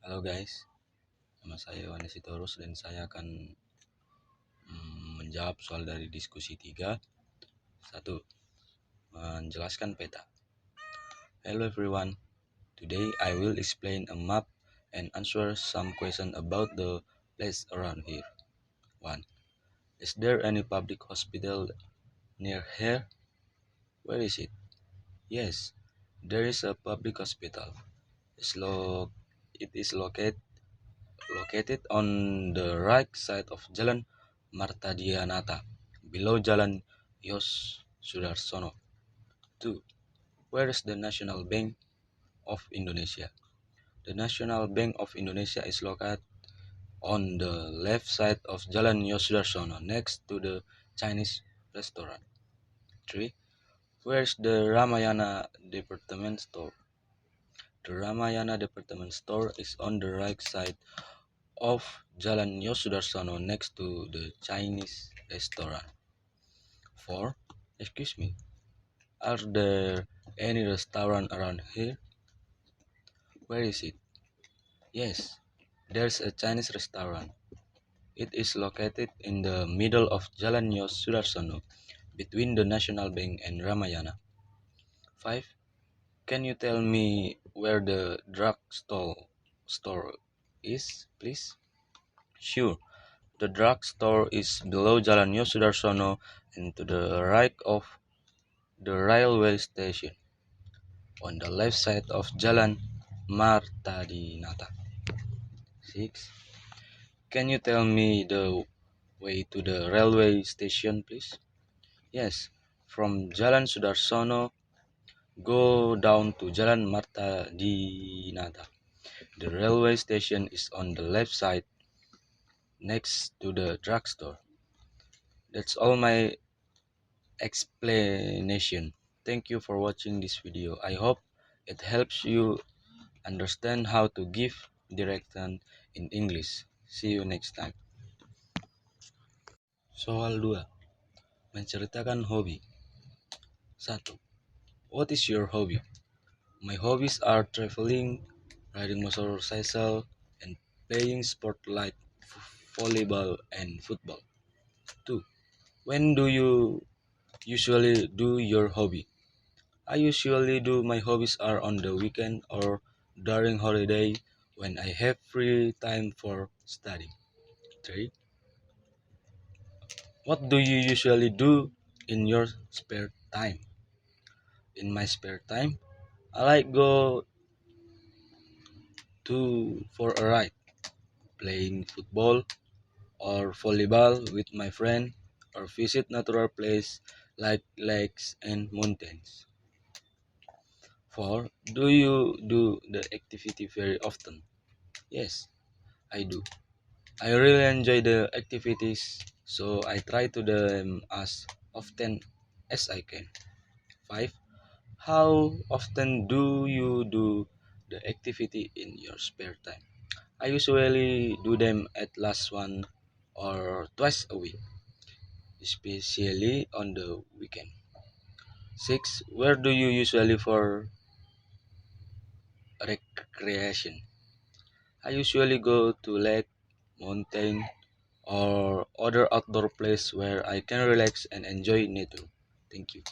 Halo guys, nama saya Yohanes Sitorus dan saya akan menjawab soal dari diskusi 3. 1. Menjelaskan peta. Hello everyone, today I will explain a map and answer some question about the place around here. 1. Is there any public hospital near here? Where is it? Yes, there is a public hospital. It is located on the right side of Jalan Martadianata, below Jalan Yos Sudarsono. 2. Where is the National Bank of Indonesia? The National Bank of Indonesia is located on the left side of Jalan Yos Sudarsono, next to the Chinese restaurant. 3. Where is the Ramayana department store? The Ramayana department store is on the right side of Jalan Yos Sudarsono, next to the Chinese restaurant. 4. Excuse me, are there any restaurant around here? Where is it? Yes, there's a Chinese restaurant. It is located in the middle of Jalan Yos Sudarsono, between the National Bank and Ramayana. 5. Can you tell me where the drug store is, please? Sure. The drugstore is below Jalan Yos Sudarsono and to the right of the railway station, on the left side of Jalan Martadinata. 6. Can you tell me the way to the railway station, please? Yes, from Jalan Sudarsono, go down to Jalan Martadinata. The railway station is on the left side, next to the drugstore. That's all my explanation. Thank you for watching this video. I hope it helps you understand how to give direction in English. See you next time. Soal 2. Menceritakan hobi. 1. What is your hobby? My hobbies are traveling, riding motorcycle, and playing sport like volleyball and football. 2. When do you usually do your hobby? I usually do my hobbies are on the weekend or during holiday when I have free time for studying. 3. What do you usually do in your spare time? In my spare time, I like go for a ride, playing football or volleyball with my friend, or visit natural place like lakes and mountains. 4. Do you do the activity very often? Yes, I do. I really enjoy the activities, so I try to do them as often as I can. 5. How often do you do the activity in your spare time? I usually do them at least once or twice a week, especially on the weekend. 6. Where do you usually for recreation? I usually go to lake, mountain, or other outdoor place where I can relax and enjoy nature. Thank you.